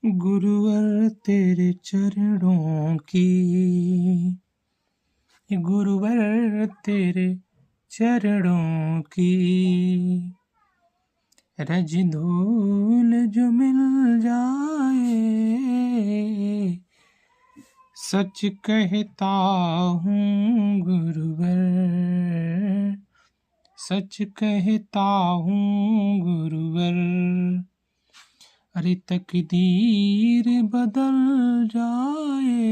गुरुवर तेरे चरणों की, गुरुवर तेरे चरणों की रज धूल जो मिल जाए, सच कहता हूँ गुरुवर, सच कहता हूँ गुरुवर। अरे तकदीर बदल जाए,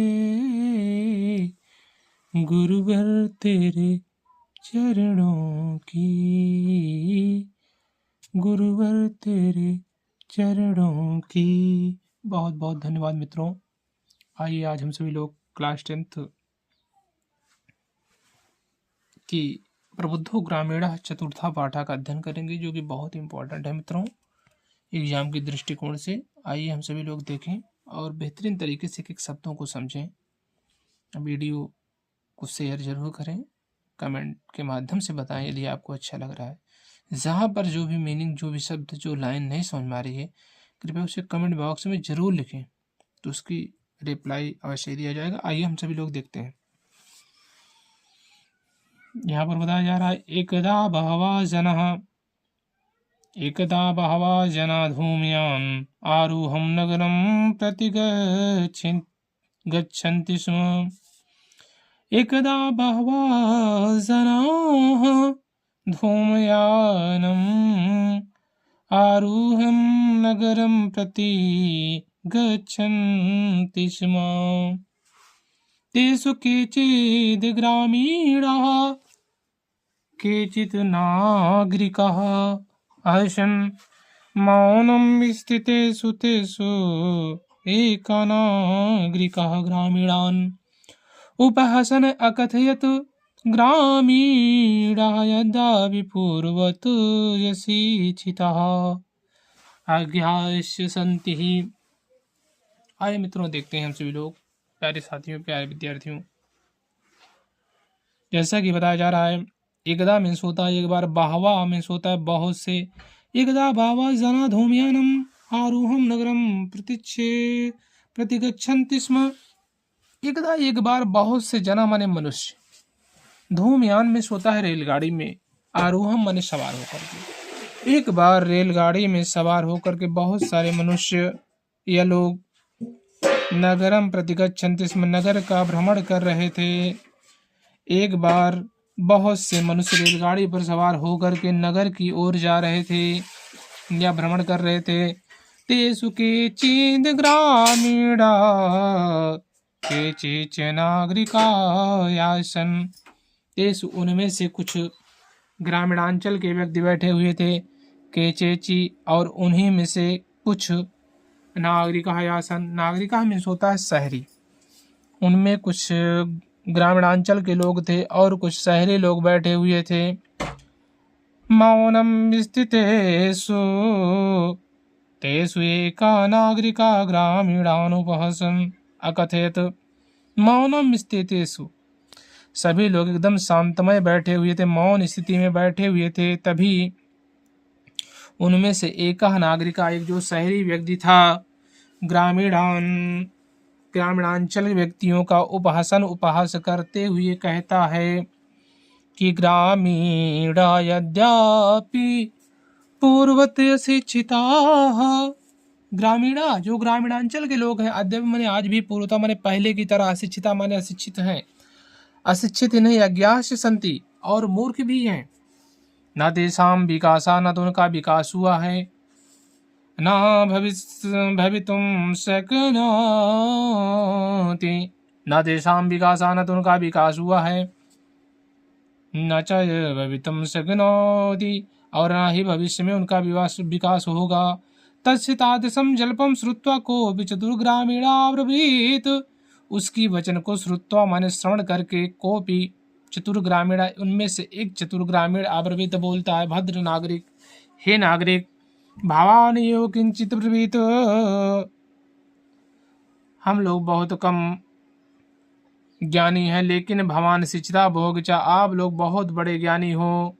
गुरुवर तेरे चरणों की, गुरुवर तेरे चरणों की। बहुत बहुत धन्यवाद मित्रों। आइए आज हम सभी लोग क्लास 10th की प्रबुद्धो ग्रामीणः चतुर्था पाठा का अध्ययन करेंगे, जो कि बहुत इंपॉर्टेंट है मित्रों एग्जाम की दृष्टिकोण से। आइए हम सभी लोग देखें और बेहतरीन तरीके से एक शब्दों को समझें। वीडियो को शेयर जरूर करें, कमेंट के माध्यम से बताएं यदि आपको अच्छा लग रहा है। जहाँ पर जो भी मीनिंग, जो भी शब्द, जो लाइन नहीं समझ में आ रही है, कृपया उसे कमेंट बॉक्स में जरूर लिखें, तो उसकी रिप्लाई अवश्य दिया जाएगा। आइए हम सभी लोग देखते हैं। यहाँ पर बताया जा रहा है, एकदा बहवः जना धूम्यान् आरुहं नगरं प्रति गच्छन्ति स्म। एकदा बहवः जनाः धूमयानम् आरुहं नगरं प्रति गच्छन्ति स्म। तेषु केचिद् ग्रामीणाः केचित् नागरिकाः आसन्। मौनं स्थितेषु तेषु एका नागरिकः ग्रामीणान् उपहसन् अकथयत्, ग्रामीणाः यदा विपूर्वत् यशिक्षिताः आज्ञास्य सन्ति। आइए मित्रों देखते हैं हम सभी लोग, प्यारे साथियों, प्यारे विद्यार्थियों। जैसा कि बताया जा रहा है, एकदा मीन्स होता है एक बार, बहवा मीन्स होता है बहुत से। एकदा बहवः जना धूम्यानम् आरुहं नगरं प्रतिगच्छन्ति स्म। एकदा एक बार बहुत से जना माने मनुष्य, धूमयान में होता है रेलगाड़ी में, आरोहम माने सवार होकर के। एक बार रेलगाड़ी में सवार होकर के बहुत सारे मनुष्य या लोग नगरम प्रतिगच्छन्ति स्म, नगर का भ्रमण कर रहे थे। एक बार बहुत से मनुष्य रेलगाड़ी पर सवार होकर के नगर की ओर जा रहे थे या भ्रमण कर रहे थे। तेषु केचिद् ग्रामीणा केचित् नागरिका आसन्। तेषु उनमें से कुछ ग्रामीणांचल के व्यक्ति बैठे हुए थे, केचेची और उन्हीं में से कुछ नागरिका आसन। नागरिका में होता है शहरी, उनमें कुछ ग्रामीणांचल के लोग थे और कुछ शहरी लोग बैठे हुए थे। मौनम स्थितेषु तेषु एका नागरिका ग्रामीणानुपहसन् अकथयत्। मौनम स्थितेषु, सभी लोग एकदम शांतमय बैठे हुए थे, मौन स्थिति में बैठे हुए थे। तभी उनमें से एक नागरिका, एक जो शहरी व्यक्ति था, ग्रामीणांचल व्यक्तियों का उपहास करते हुए कहता है कि ग्रामीणा यद्यपि पूर्वत शिक्षिताः। ग्रामीणा जो ग्रामीणांचल के लोग हैं, अद्यपि माने आज भी, पूर्वता माने पहले की तरह, अशिक्षिता माने अशिक्षित हैं, अशिक्षित नहीं, अज्ञास्य संति और मूर्ख भी हैं। न तेषां विकासा, न तो उनका विकास हुआ है, न भवितुं शक्नोति, न तेषां विकासा, न तो उनका विकास हुआ है, न च भवितुं शक्नोति और न ही भविष्य में उनका विकास होगा। तस्य तादृशं जल्पं श्रुत्वा कोऽपि चतुर्ग्रामीणाब्रवीत्। उसकी वचन को श्रुत्वा माने श्रवण करके, कोऽपि चतुर्ग्रामीण, उनमें से एक चतुर्ग्रामीण अब्रवीत बोलता है, भद्र नागरिक, हे नागरिक, भावान एव किंचित ब्रवीत। हम लोग बहुत कम ज्ञानी हैं, लेकिन भवान शिक्षिता भोगचा, आप लोग बहुत बड़े ज्ञानी हो,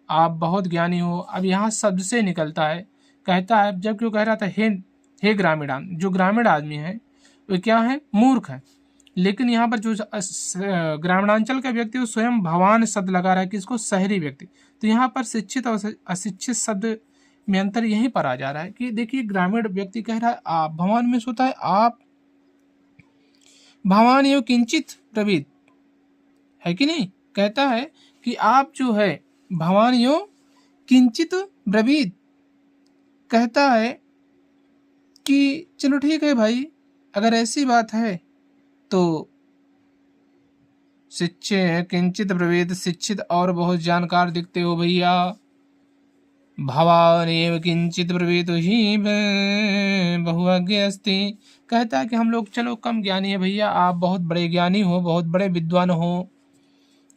आप बहुत ज्ञानी हो। अब यहाँ शब्द से निकलता है, कहता है, जब क्यों कह रहा था, हे हे ग्रामीण, जो ग्रामीण आदमी है वो क्या है, मूर्ख है। लेकिन यहाँ पर जो ग्रामीणांचल का व्यक्ति वो स्वयं भवान शब्द लगा रहा है, किसको, शहरी व्यक्ति। तो यहाँ पर शिक्षित और अशिक्षित शब्द में अंतर यहीं पर आ जा रहा है कि देखिए ग्रामीण व्यक्ति कह रहा है आप, भवान में होता है आप, भवान एवं किंचित प्रवीत है कि नहीं, कहता है कि आप जो है भवान एवं किंचित ब्रवीत, कहता है कि चलो ठीक है भाई, अगर ऐसी बात है तो शिक्षित किंचित ब्रवीत, शिक्षित और बहुत जानकार दिखते हो भैया। भवान एव किंचित ब्रवीत ही बहुज्ञ अस्ति, कहता है कि हम लोग चलो कम ज्ञानी है भैया, आप बहुत बड़े ज्ञानी हो, बहुत बड़े विद्वान हो।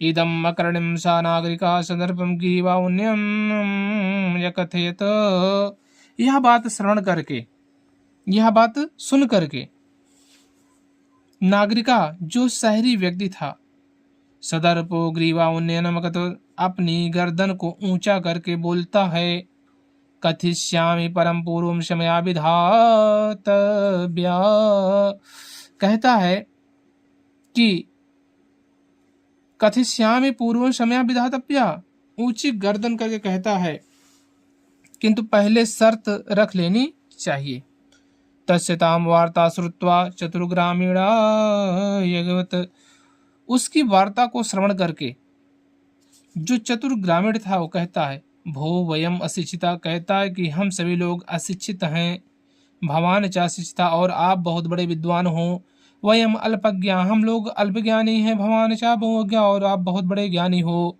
इदम अकर्णिम सा नागरिका संदर्भम की वाउन्यम यकथयत, यह बात श्रवण करके, यह बात सुन करके नागरिका जो शहरी व्यक्ति था, सदर्पो ग्रीवा उन्नयनम, अपनी गर्दन को ऊंचा करके बोलता है, कथिष्यामि परम पूर्वम समया विधातव्या, कहता है कि कथिष्यामि पूर्वम समया विधातव्या, ऊंची गर्दन करके कहता है किंतु पहले शर्त रख लेनी चाहिए। तस्यताम वार्ता श्रुत्वा चतुर्ग्रामीणा यगवत, उसकी वार्ता को श्रवण करके जो चतुर ग्रामीण था वो कहता है, भो वयम अशिक्षिता, कहता है कि हम सभी लोग अशिक्षित हैं, भवान च अशिक्षिता, और आप बहुत बड़े विद्वान हो, वयम अल्पज्ञा, हम लोग अल्पज्ञानी हैं, भवान च बहुज्ञ, और आप बहुत बड़े ज्ञानी हो।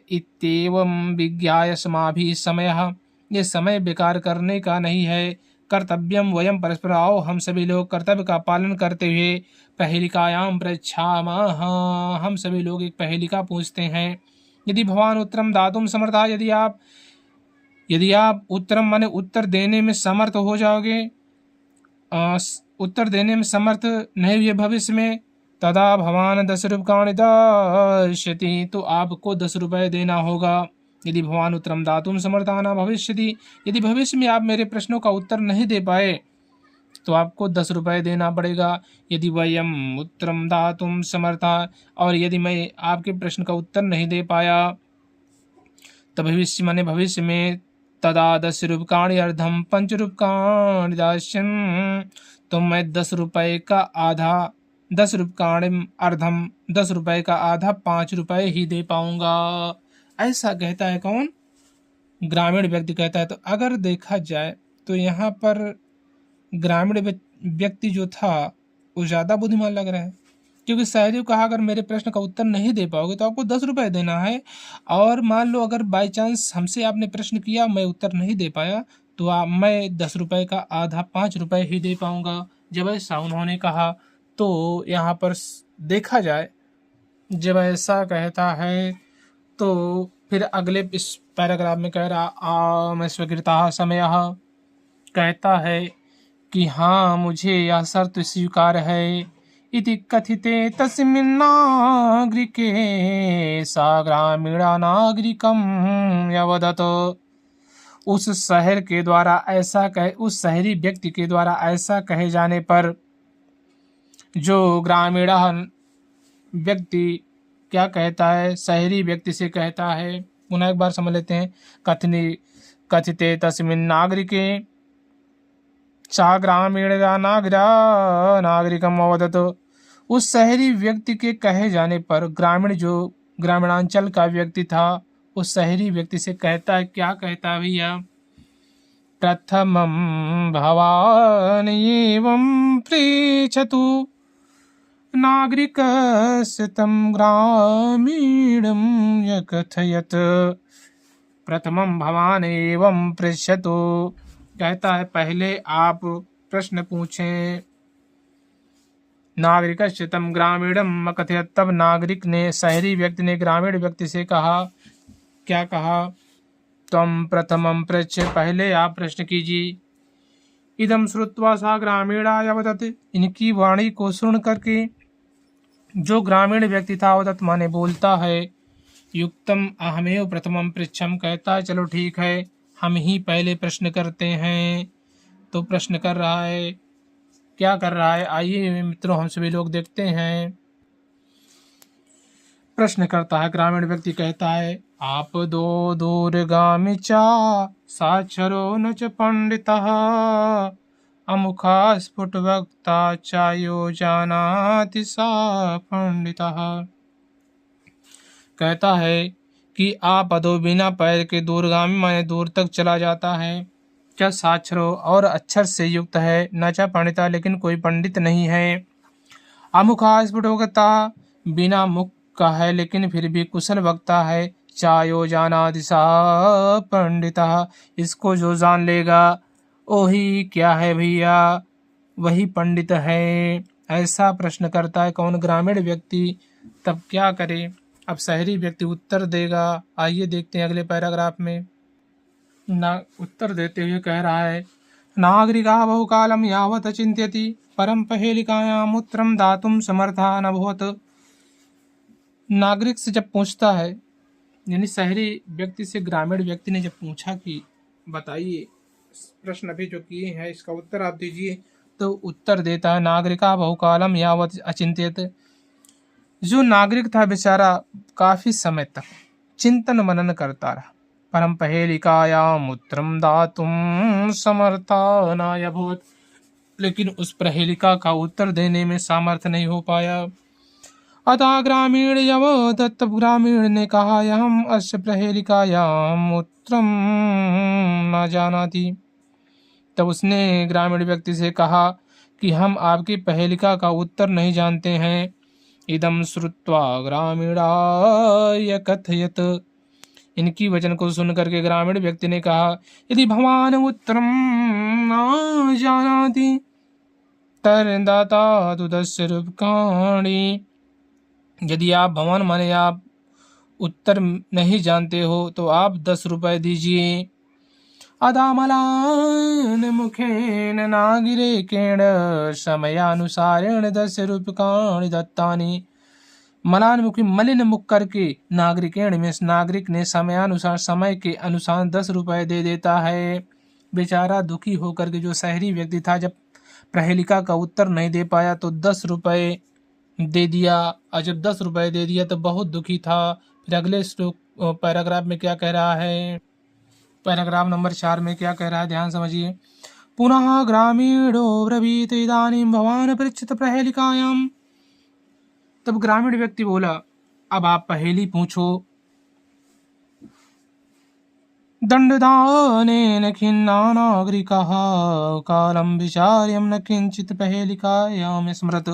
इत्येवं विज्ञाय समाभि समयः, ये समय बेकार करने का नहीं है। कर्तव्यम वयम परस्पर, आओ हम सभी लोग कर्तव्य का पालन करते हुए पहेलिकायाम पृच्छामः, हम सभी लोग एक पहेलिका पूछते हैं। यदि भवान उत्तरम दातुम समर्था, यदि आप उत्तरम माने उत्तर देने में समर्थ हो जाओगे, उत्तर देने में समर्थ नहीं हुए भविष्य में, तदा भवान 10 रूप्यकाणि दास्यति, तो आपको 10 रुपये देना होगा। यदि भवान उत्तरम दातुम समर्था न भविष्यति, यदि भविष्य में आप मेरे प्रश्नों का उत्तर नहीं दे पाए तो आपको 10 रुपये देना पड़ेगा। यदि वयम उत्तरम दातुम समर्था, और यदि मैं आपके प्रश्न का उत्तर नहीं दे पाया तो भविष्य माने भविष्य में, तदा 10 रूप्यकाणि अर्धम 5 रूप्यकाणि दास्यम्, तो मैं 10 रुपये का आधा, 10 रूप्यकाणि अर्धम, 10 रुपये का आधा 5 रुपये ही दे पाऊंगा, ऐसा कहता है कौन, ग्रामीण व्यक्ति कहता है। तो अगर देखा जाए तो यहाँ पर ग्रामीण व्यक्ति जो था वो ज़्यादा बुद्धिमान लग रहा है, क्योंकि शहरी को कहा अगर मेरे प्रश्न का उत्तर नहीं दे पाओगे तो आपको 10 रुपये देना है, और मान लो अगर बाई चांस हमसे आपने प्रश्न किया, मैं उत्तर नहीं दे पाया, तो मैं 10 रुपये का आधा 5 रुपये ही दे पाऊंगा। जब ऐसा उन्होंने कहा तो यहाँ पर देखा जाए, जब ऐसा कहता है तो फिर अगले इस पैराग्राफ में कह रहा आम स्वीकृता समय, कहता है कि हाँ मुझे यह शर्त स्वीकार है। इति कथिते तस्मिन् नागरिके सा ग्रामीणा नागरिकम यवदत, उस शहर के द्वारा ऐसा कहे, उस शहरी व्यक्ति के द्वारा ऐसा कहे जाने पर जो ग्रामीण व्यक्ति क्या कहता है, शहरी व्यक्ति से कहता है। पुनः एक बार समझ लेते हैं। कथिते तस्मिन् नागरिके सा ग्रामीण नागरिकम अवदत, उस शहरी व्यक्ति के कहे जाने पर ग्रामीण जो ग्रामीणांचल का व्यक्ति था उस शहरी व्यक्ति से कहता है, क्या कहता है भैया, प्रथमं भवान एवं पृच्छतु नागरिकस्य तं ग्रामीणं यकथयत्, प्रथमं भवान एवं पृच्छतु, कहता है पहले आप प्रश्न पूछें। नागरिकस्य तं ग्रामीणं अकथयत्, तब नागरिक ने, शहरी व्यक्ति ने ग्रामीण व्यक्ति से कहा, क्या कहा, त्वं प्रथमं पृच्छ, पहले आप प्रश्न कीजिए। इदं श्रुत्वा सा ग्रामीणा यवदत्, इनकी वाणी को सुन करके जो ग्रामीण व्यक्ति था अवदत् माने बोलता है। युक्तम अहमेव प्रथमं पृच्छम, कहता है चलो ठीक है हम ही पहले प्रश्न करते हैं। तो प्रश्न कर रहा है, क्या कर रहा है? आइए मित्रों हम सभी लोग देखते हैं। प्रश्न करता है, ग्रामीण व्यक्ति कहता है, आप दो दूरगामी चा साक्षरो न च पंडितः अमुखा स्फुट वक्ता चायो जानाति सा पंडितः। कहता है कि आप अधो बिना पैर के दूरगामी माने दूर तक चला जाता है, क्या साक्षरो और अक्षर से युक्त है, न चा पंडिता लेकिन कोई पंडित नहीं है, अमुखा स्फुट वक्ता बिना मुख का है लेकिन फिर भी कुशल वक्ता है, चायो जाना दिशा पंडिता इसको जो जान लेगा वही क्या है भैया, वही पंडित है। ऐसा प्रश्न करता है कौन? ग्रामीण व्यक्ति। तब क्या करे? अब शहरी व्यक्ति उत्तर देगा। आइए देखते हैं अगले पैराग्राफ में। उत्तर देते हुए कह रहा है, नागरिका बहुकालम यावत चिंत्यति परम पहेलिकायां मूत्रम दातुम समर्था न भवत। नागरिक से जब पूछता है, यानी शहरी व्यक्ति से ग्रामीण व्यक्ति ने जब पूछा कि बताइए प्रश्न अभी जो किए हैं इसका उत्तर आप दीजिए, तो उत्तर देता है, नागरिका बहुकालम यावत अचिंत्यत। जो नागरिक था बेचारा काफी समय तक चिंतन मनन करता रहा, परम पहेलिकायां मूत्रम दातुम समर्था न भवत, लेकिन उस पहेलिका का उत्तर देने में सामर्थ्य नहीं हो पाया। अतः ग्रामीण यवदत्त, ग्रामीण ने कहा, हम अस्य प्रहेलिकायाम उत्तरम न जानाति। तब उसने ग्रामीण व्यक्ति से कहा कि हम आपकी पहेलिका का उत्तर नहीं जानते हैं। इदम श्रुत्वा ग्रामीणाय कथयत, इनकी वचन को सुन करके ग्रामीण व्यक्ति ने कहा, यदि भवान उत्तरम न जानाति तरदाता दस्य रूपकाणि, यदि आप भवन माने आप उत्तर नहीं जानते हो तो आप 10 रुपए दीजिए। अदामलान मुखेन नागिरेकेण समयानुसारेण 10 रूपकाणि दत्तानि। मलान मुखी मलिन मुख करके नागरिकेण में नागरिक ने समयानुसार समय के अनुसार 10 रुपए दे देता है। बेचारा दुखी होकर के जो शहरी व्यक्ति था, जब प्रहेलिका का उत्तर नहीं दे पाया तो 10 रुपए दे दिया, और जब 10 रुपए दे दिया तो बहुत दुखी था। फिर अगले पैराग्राफ में क्या कह रहा है? पैराग्राफ नंबर 4 में क्या कह रहा है, ध्यान समझिए। पुनः ग्रामीणो ब्रवीत इदानीं भवान पृच्छत प्रहेलिकायाम। तब ग्रामीण व्यक्ति बोला, अब आप पहेली पूछो। दंडदानेन खिन्ना नागरिकाः कालं विचार्यं न किंचित पहेलिकायाम स्मृत।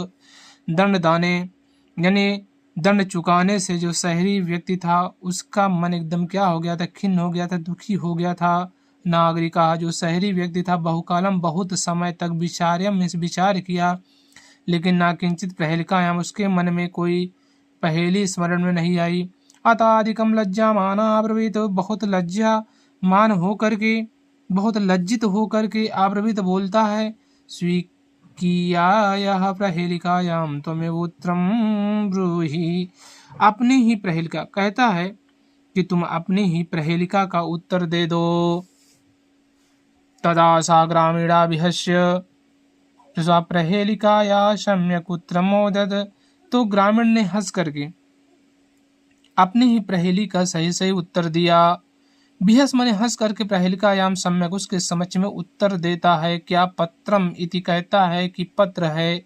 दंड दाने यानी दंड चुकाने से जो शहरी व्यक्ति था उसका मन एकदम क्या हो गया था? खिन्न हो गया था, दुखी हो गया था। नागरिका, जो शहरी व्यक्ति था, बहुकालम बहुत समय तक विचार्यम विचार किया, लेकिन ना किंचित पहेलिकायाम उसके मन में कोई पहेली स्मरण में नहीं आई। अताधिकम लज्जा माना आब्रवीत, बहुत लज्जा मान हो करके, बहुत लज्जित हो करके आब्रवीत बोलता है, स्वीकियायाः प्रहेलिकायां त्वमेव उत्तरं ब्रूहि। अपनी ही प्रहेलिका, कहता है कि तुम अपनी ही प्रहेलिका का उत्तर दे दो। तदा सा ग्रामीणा विहस्य प्रहेलिकाया सम्यक उत्तरम मोदत। तो ग्रामीण ने हंस करके अपनी ही प्रहेली का सही सही उत्तर दिया। बिहस माने हंस करके प्रहेलिकायाम सम्यक उसके समक्ष में उत्तर देता है। क्या? पत्रम इति, कहता है कि पत्र है।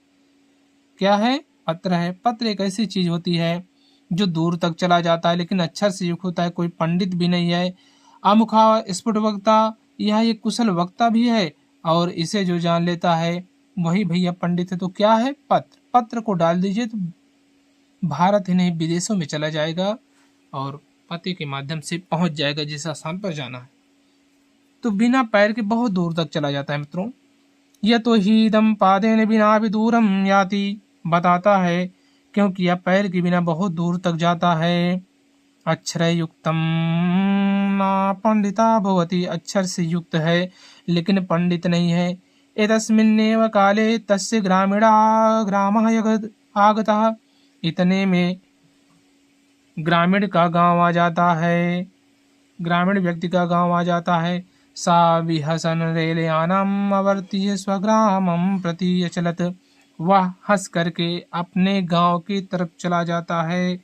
क्या है? पत्र है। पत्र एक ऐसी चीज होती है जो दूर तक चला जाता है लेकिन अक्षर से युक्त होता है, कोई पंडित भी नहीं है। अमुखा स्फुट वक्ता, यह एक कुशल वक्ता भी है और इसे जो जान लेता है वही भैया पंडित है। तो क्या है? पत्र। पत्र को डाल दीजिए तो भारत ही नहीं विदेशों में चला जाएगा और पते के माध्यम से पहुंच जाएगा जिस स्थान पर जाना है। तो बिना पैर के बहुत दूर तक चला जाता है मित्रों। यह तो ही दम पादेन बिना भी दूरम याति, बताता है क्योंकि यह पैर के बिना बहुत दूर तक जाता है। अक्षर युक्तम ना पंडिता भवति, अक्षर से युक्त है लेकिन पंडित नहीं है। एतस्मिन्नेव काले तस्य ग्रामीणा ग्रामः आगतः, इतने में ग्रामीण का गांव आ जाता है, ग्रामीण व्यक्ति का गांव आ जाता है। सा विहसन रेलयानम अवर्त्य स्वग्रामं प्रति अचलत। वह हंस करके अपने गांव की तरफ चला जाता है।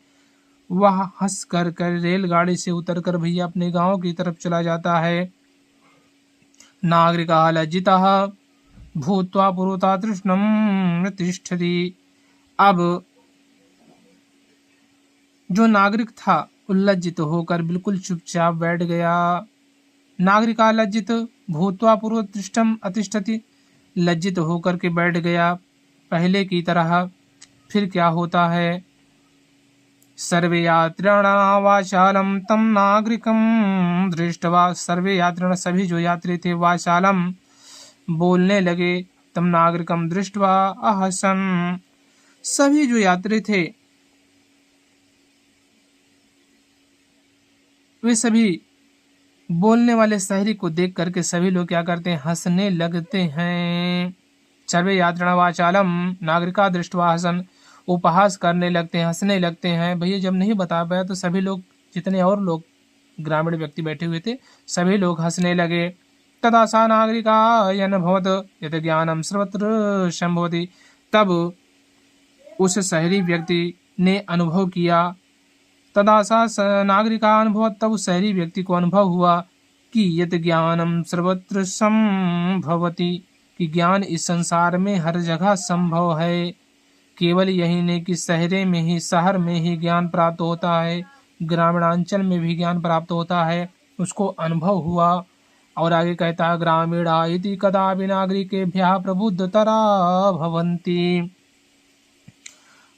वह हंस कर रेलगाड़ी से उतरकर भैया अपने गांव की तरफ चला जाता है। नागरिका लज्जितः भूत्वा पुरुता तृष्णं तिष्ठति। अब जो नागरिक था उल्लज्जित होकर बिल्कुल चुपचाप बैठ गया। नागरिका लज्जित भूत्वा पूर्वतिष्ठम अतिष्ठति, लज्जित होकर के बैठ गया पहले की तरह। फिर क्या होता है? सर्वे यात्रिणां वाचालं तं नागरिकं दृष्ट्वा, सर्वे यात्रिण सभी जो यात्री थे वाचालं बोलने लगे, तम नागरिकम दृष्ट्वा अहसन, सभी जो यात्री थे वे सभी बोलने वाले शहरी को देख करके सभी लोग क्या करते हैं? हंसने लगते हैं। सर्वे यात्रिण वाचालम नागरिका दृष्ट्वा हसन, उपहास करने लगते हैं, हंसने लगते हैं। भैया जब नहीं बता पाया तो सभी लोग, जितने और लोग ग्रामीण व्यक्ति बैठे हुए थे, सभी लोग हंसने लगे। तदा सा नागरिका यनभवत यत ज्ञानम सर्वत्र संभवति, तब उस शहरी व्यक्ति ने अनुभव किया। तदा सा नागरिका अनुभव, तब उस शहरी व्यक्ति को अनुभव हुआ कि यत ज्ञानम सर्वत्र संभवति, कि ज्ञान इस संसार में हर जगह संभव है। केवल यही नहीं कि शहर में ही ज्ञान प्राप्त होता है, ग्रामीणांचल में भी ज्ञान प्राप्त होता है, उसको अनुभव हुआ। और आगे कहता है ग्रामीणा इति कदापि नागरिकेभ्यः प्रबुद्धतरा भवन्ति,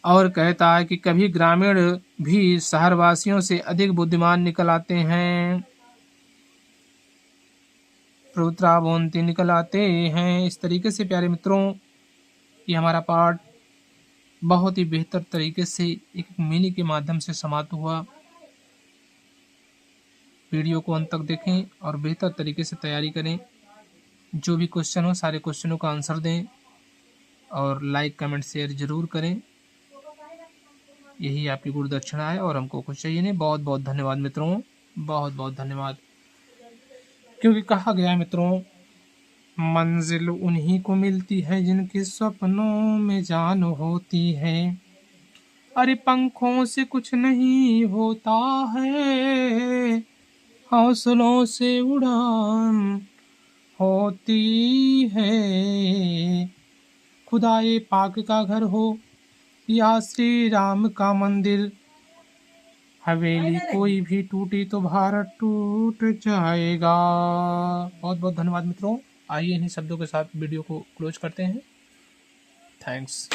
और कहता है कि कभी ग्रामीण भी शहरवासियों से अधिक बुद्धिमान निकल आते हैं, प्रबुद्धतरा भवन्ति, निकल आते हैं। इस तरीके से प्यारे मित्रों ये हमारा पाठ बहुत ही बेहतर तरीके से एक मिनी के माध्यम से समाप्त हुआ। वीडियो को अंत तक देखें और बेहतर तरीके से तैयारी करें। जो भी क्वेश्चन हो सारे क्वेश्चनों का आंसर दें और लाइक कमेंट शेयर जरूर करें। यही आपकी गुरु दक्षिणा है और हमको कुछ चाहिए नहीं। बहुत बहुत धन्यवाद मित्रों, बहुत बहुत धन्यवाद। क्योंकि कहा गया मित्रों, मंजिल उन्हीं को मिलती है जिनके सपनों में जान होती है। अरे पंखों से कुछ नहीं होता है, हौसलों से उड़ान होती है। खुदाए पाक का घर हो या श्री राम का मंदिर, हवेली कोई भी टूटी तो भारत टूट जाएगा। बहुत बहुत धन्यवाद मित्रों। आइए इन्हीं शब्दों के साथ वीडियो को क्लोज करते हैं। थैंक्स।